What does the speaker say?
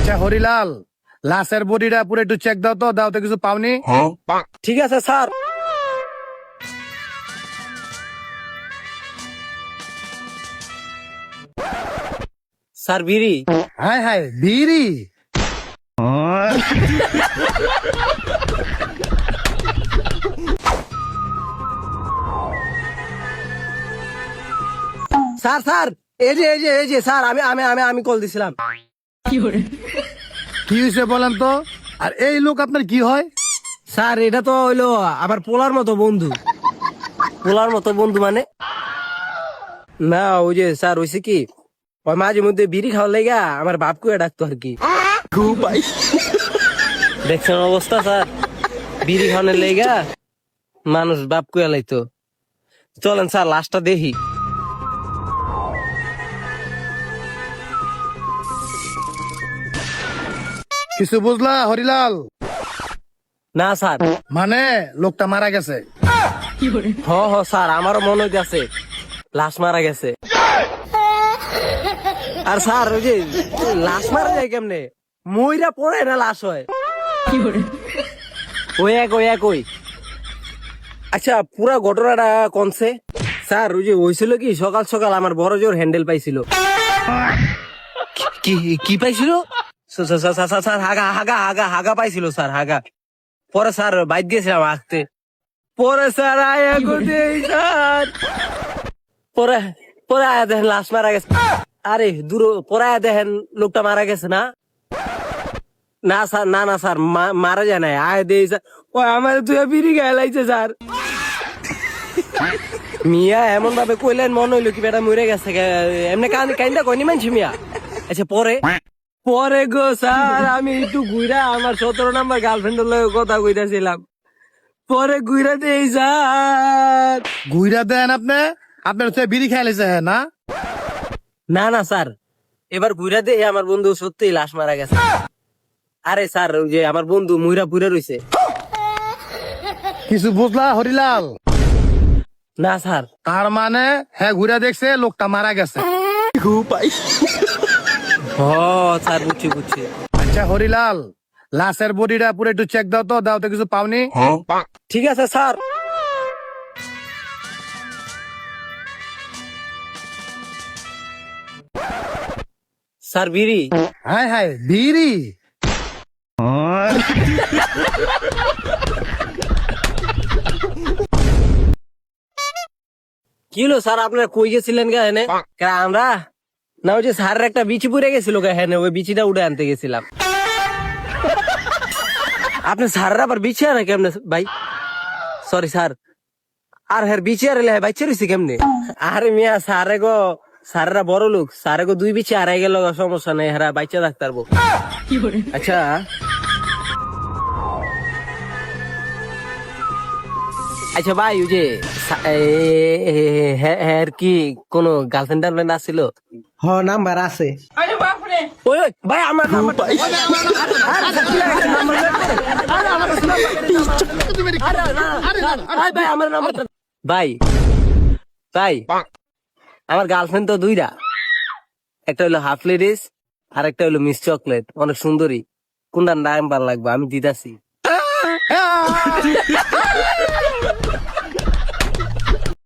আচ্ছা হরিলাল, লাশের বডিটা পুরো একটু চেক দাও তো, দাও তো কিছু পাওনি? ঠিক আছে স্যার। স্যার বিড়ি। হ্যাঁ হ্যাঁ, বিড়ি। স্যার স্যার এই যে স্যার আমি আমি আমি আমি কল দিছিলাম। কি হয়েছে বলেন তো? আর এই লোক আপনার কি হয়? স্যার এটা তো হইলো আবার পোলার মতো বন্ধু। পোলার মতো বন্ধু মানে? না ওই যে স্যার হইছে কি, ওই মাঝে মধ্যে বিড়ি খাওয়ার লেগা আমার বাপকে ডাকতো আর কি। দেখছেন অবস্থা স্যার, বিড়ি খাওয়ানোর লেগা মানুষ বাপকে লাইতো। চলেন স্যার লাশটা দেখি। কিছু বুঝলা হরিলাল? না স্যার। মানে লোকটা মারা গেছে। হ স্যার, আমারও মনে হইতেছে লাশ মারা গেছে। আর স্যার ওই যে লাশ মারা যায় কেমনে? মইরা পড়ে না লাশ হয়? ওই ওই। আচ্ছা পুরা ঘটনাটা কনছে স্যার? ওই যে হয়েছিল কি, সকাল সকাল আমার বড় জোর হ্যান্ডেল পাইছিল। কি কি পাইছিল? স্যার হাগা হাগা হাগা হাগা পাইছিল স্যার, হাগা। পরে স্যার বাইক গেছিলাম আঁকতে। পরে স্যার আয়া স্যার পরে পরে আয়া দেখেন লাশ মারা গেছে। আরে দূর, পরে আয়া দেখেন লোকটা মারা গেছে না। না স্যার, না স্যার, মারা যায় নাই। আয় দেই স্যার, ও আমার তুই বিড়ি গায়ে লাইছে স্যার। মিয়া এমন ভাবে কইলেন মনে হইলো কি বেটা মরে গেছে। এমনি কাইন্দা কইনি মানছি মিয়া। আচ্ছা পরে পরে গো স্যার আমি একটু ঘুরা আমার 17 নম্বর গার্লফ্রেন্ডের লগে কথা কইতাছিলাম। পরে ঘুরা দেই স্যার। ঘুইরা দেন আপনি? আপনার হচ্ছে বিড়ি খেয়ালেছে না? না স্যার, এবার ঘুরা দেই আমার বন্ধু সত্যি লাশ মারা গেছে। আরে স্যার ওই যে আমার বন্ধু মুইরা পুরে রইছে। কিছু বুঝলা হরিলাল? না স্যার। তার মানে হ্যাঁ ঘুরে দেখছে লোকটা মারা গেছে। ও স্যার বুঝছি। আচ্ছা হরিলাল, লাশের বডিটা পুরো একটু চেক দাও তো, দাও তো কিছু পাওনি? ঠিক আছে স্যার। স্যার বিড়ি। হ্যাঁ হ্যাঁ, বিড়ি। কি হলো স্যার, আপনারা কই গেছিলেন গা হেনে? আমরা না ওই যে স্যারের একটা বিচি পুড়ে গেছিল গা হেনে, ওই বিচিটা উড়ে আনতে গেছিলাম। আপনি স্যারের আবার বিচি আনে কেমনে ভাই? Sorry sir. আর হ্যাঁ বিচি আর এলে বাইচে রয়েছে কেমনে? আরে মিয়া স্যারে গো, স্যারেরা বড় লোক, স্যারে গো 2 বিচি আড়াই গেল, সমস্যা নেই, হ্যাঁ বাইচা রাখতে পারবো। আচ্ছা আচ্ছা ভাই ওই যে হ্যাঁ কি কোন গার্লফ্রেন্ড টার্লফ্রেন্ড আসছিল? হ নাম্বার আছে। ওই ভাই আমার নাম্বার ভাই ভাই আমার গার্লফ্রেন্ড তো 2টা, একটা হলো হাফ লেডিস আর একটা হলো মিস চকলেট, অনেক সুন্দরী। কোনটা নাম্বার লাগবে আমি দিতাছি।